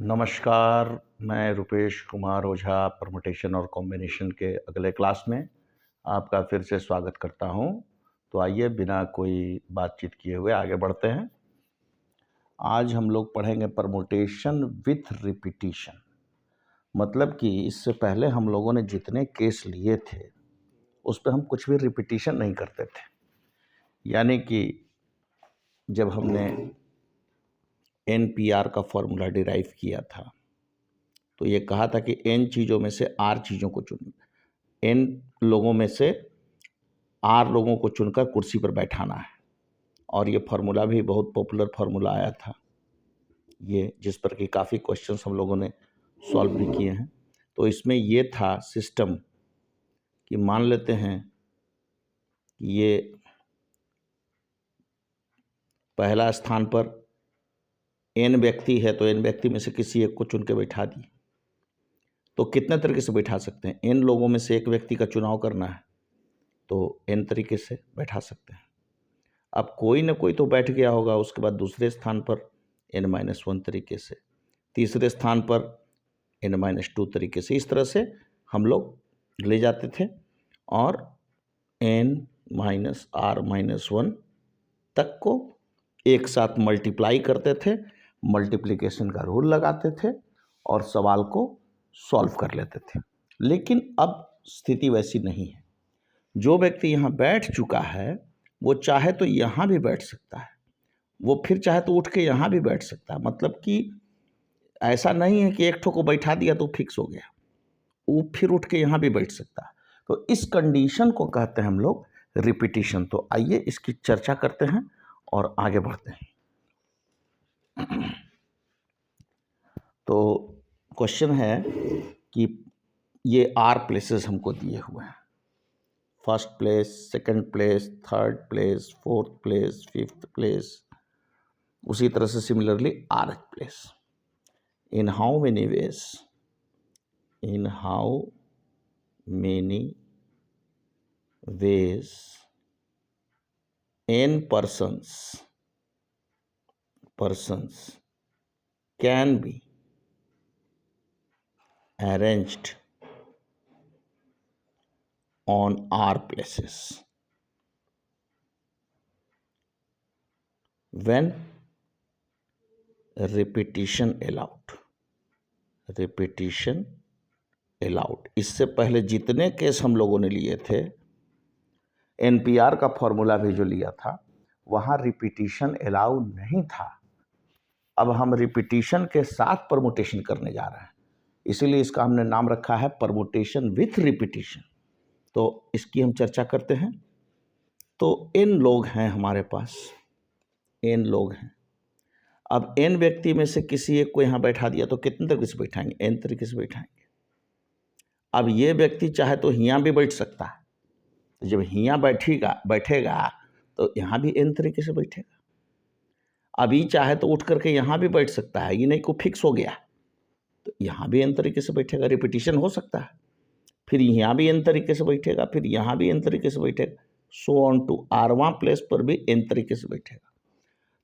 नमस्कार, मैं रुपेश कुमार ओझा परमुटेशन और कॉम्बिनेशन के अगले क्लास में आपका फिर से स्वागत करता हूं। तो आइए बिना कोई बातचीत किए हुए आगे बढ़ते हैं। आज हम लोग पढ़ेंगे परमुटेशन विथ रिपीटिशन। मतलब कि इससे पहले हम लोगों ने जितने केस लिए थे उस पर हम कुछ भी रिपीटिशन नहीं करते थे। यानी कि जब हमने NPR का फॉर्मूला डिराइव किया था तो ये कहा था कि n चीज़ों में से r चीज़ों को चुन, n लोगों में से r लोगों को चुनकर कुर्सी पर बैठाना है। और ये फार्मूला भी बहुत पॉपुलर फार्मूला आया था, ये जिस पर कि काफ़ी क्वेश्चंस हम लोगों ने सॉल्व भी किए हैं। तो इसमें ये था सिस्टम कि मान लेते हैं कि ये पहला स्थान पर n व्यक्ति है तो n व्यक्ति में से किसी एक को चुन के बैठा दिए। तो कितने तरीके से बैठा सकते हैं? n लोगों में से एक व्यक्ति का चुनाव करना है तो n तरीके से बैठा सकते हैं। अब कोई ना कोई तो बैठ गया होगा, उसके बाद दूसरे स्थान पर n-1 तरीके से, तीसरे स्थान पर n-2 तरीके से। इस तरह से हम लोग ले जाते थे और n-r-1 तक को एक साथ मल्टीप्लाई करते थे, मल्टीप्लिकेशन का रूल लगाते थे और सवाल को सॉल्व कर लेते थे। लेकिन अब स्थिति वैसी नहीं है। जो व्यक्ति यहाँ बैठ चुका है वो चाहे तो यहाँ भी बैठ सकता है, वो फिर चाहे तो उठ के यहाँ भी बैठ सकता है। मतलब कि ऐसा नहीं है कि एक ठो को बैठा दिया तो फिक्स हो गया, वो फिर उठ के यहाँ भी बैठ सकता है। तो इस कंडीशन को कहते हैं हम लोग रिपीटिशन। तो आइए इसकी चर्चा करते हैं और आगे बढ़ते हैं। तो क्वेश्चन है कि ये R प्लेसेस हमको दिए हुए हैं, first place, second place, third place, fourth place, fifth place, उसी तरह से similarly R place. In how many veg, in how many veg n persons can be arranged on R places when repetition allowed. repetition allowed। इससे पहले जितने case हम लोगों ने लिए थे, NPR का फॉर्मूला भी जो लिया था, वहाँ रिपीटिशन अलाउ नहीं था। अब हम रिपीटिशन के साथ परमुटेशन करने जा रहे हैं, इसीलिए इसका हमने नाम रखा है परमुटेशन विथ रिपीटिशन। तो इसकी हम चर्चा करते हैं। तो n लोग हैं हमारे पास, n लोग हैं। अब n व्यक्ति में से किसी एक को यहाँ बैठा दिया तो कितने तरीके से बैठाएंगे? n तरीके से बैठाएंगे। अब ये व्यक्ति चाहे तो यहाँ भी बैठ सकता है, तो जब यहाँ बैठेगा तो यहाँ भी n तरीके से बैठेगा। अभी चाहे तो उठ करके यहाँ भी बैठ सकता है, ये नहीं को फिक्स हो गया तो यहाँ भी n तरीके से बैठेगा। रिपीटिशन हो सकता है, फिर यहाँ भी n तरीके से बैठेगा, फिर यहाँ भी n तरीके से बैठेगा, so on to R1 place पर भी n तरीके से बैठेगा।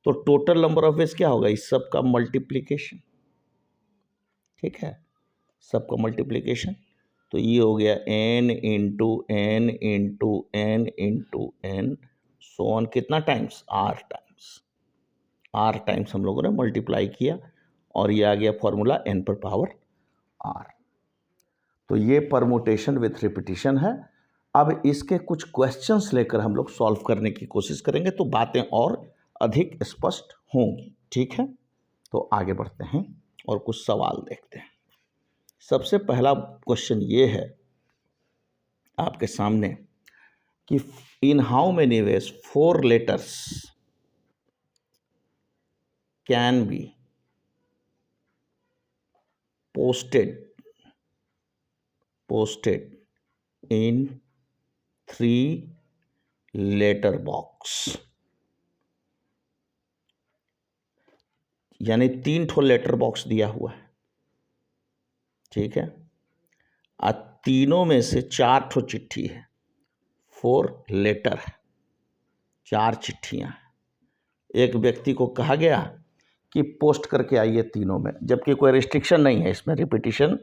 तो टोटल नंबर ऑफ वेज क्या होगा? इस सब का मल्टीप्लिकेशन, ठीक है, सबका मल्टीप्लिकेशन। तो ये हो गया n into n into n into n, so on कितना टाइम्स? r टाइम्स हम लोगों ने मल्टीप्लाई किया और ये आ गया फॉर्मूला n पर पावर r। तो ये परमुटेशन विथ रिपीटिशन है। अब इसके कुछ क्वेश्चंस लेकर हम लोग सॉल्व करने की कोशिश करेंगे तो बातें और अधिक स्पष्ट होंगी, ठीक है। तो आगे बढ़ते हैं और कुछ सवाल देखते हैं। सबसे पहला क्वेश्चन ये है आपके सामने कि in how many ways 4 letters can be posted in 3 letter box. यानी 3 ठो लेटर बॉक्स दिया हुआ है, ठीक है। तीनों में से 4 ठो चिट्ठी है, 4 लेटर है, 4 चिट्ठियां हैं। एक व्यक्ति को कहा गया कि पोस्ट करके आइए तीनों में, जबकि कोई रिस्ट्रिक्शन नहीं है इसमें, रिपीटिशन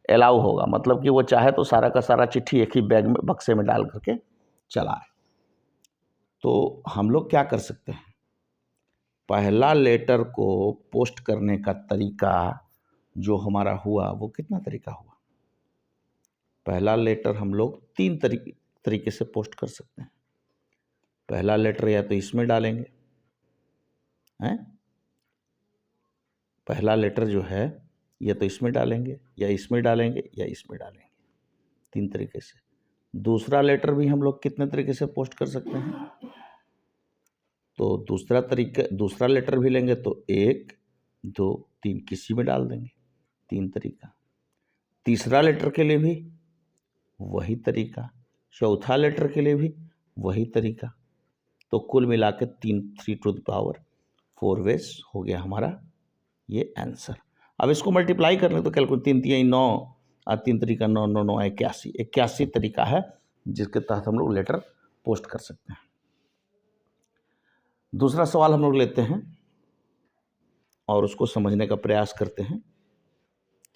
अलाउ होगा। मतलब कि वो चाहे तो सारा का सारा चिट्ठी एक ही बैग में बक्से में डाल करके चला आए। तो हम लोग क्या कर सकते हैं, पहला लेटर को पोस्ट करने का तरीका जो हमारा हुआ वो कितना तरीका हुआ, पहला लेटर हम लोग 3 तरीके से पोस्ट कर सकते हैं। पहला लेटर या तो इसमें डालेंगे, हैं, पहला लेटर जो है या तो इसमें डालेंगे या इसमें डालेंगे या इसमें डालेंगे, 3 तरीके से। दूसरा लेटर भी हम लोग कितने तरीके से पोस्ट कर सकते हैं, तो दूसरा लेटर भी लेंगे तो 1 2 3 किसी में डाल देंगे, 3 तरीका। तीसरा लेटर के लिए भी वही तरीका, चौथा लेटर के लिए भी वही तरीका। तो कुल मिला के 3 टू द पावर 4 वेज हो गया हमारा ये आंसर। अब इसको मल्टीप्लाई करने तो कैलकुलेट 3 3 9 और 3 तरीका 9 9 9 81 तरीका है जिसके तहत हम लोग लेटर पोस्ट कर सकते हैं। दूसरा सवाल हम लोग लेते हैं और उसको समझने का प्रयास करते हैं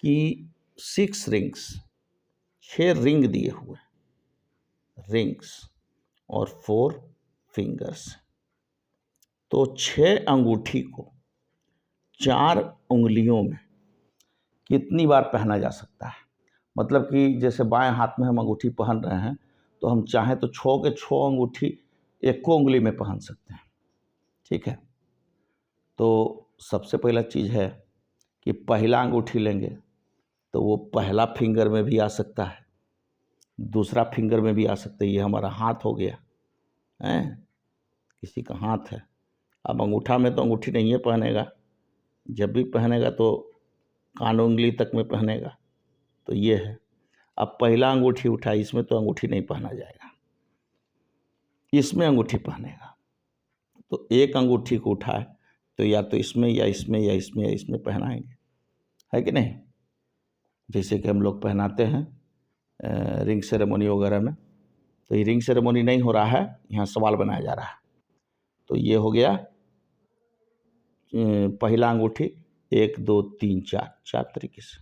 कि 6 रिंग्स, 6 रिंग दिए हुए रिंग्स और 4 फिंगर्स, तो 6 अंगूठी को 4 उंगलियों में कितनी बार पहना जा सकता है। मतलब कि जैसे बाएं हाथ में हम अंगूठी पहन रहे हैं तो हम चाहें तो 6 के 6 अंगूठी एक को उंगली में पहन सकते हैं, ठीक है। तो सबसे पहला चीज़ है कि पहला अंगूठी लेंगे तो वो पहला फिंगर में भी आ सकता है, दूसरा फिंगर में भी आ सकता है। ये हमारा हाथ हो गया, हैं, किसी का हाथ है। अब अंगूठा में तो अंगूठी नहीं है पहनेगा, जब भी पहनेगा तो कान उंगली तक में पहनेगा, तो ये है। अब पहला अंगूठी उठा, इसमें तो अंगूठी नहीं पहना जाएगा, इसमें अंगूठी पहनेगा। तो एक अंगूठी को उठाए तो या तो इसमें या इसमें या इसमें या इसमें पहनाएंगे, है कि नहीं। जैसे कि हम लोग पहनाते हैं रिंग सेरेमनी वगैरह में, तो ये रिंग सेरेमनी नहीं हो रहा है, यहाँ सवाल बनाया जा रहा है। तो ये हो गया पहला अंगूठी 1 2 3 4 तरीके से।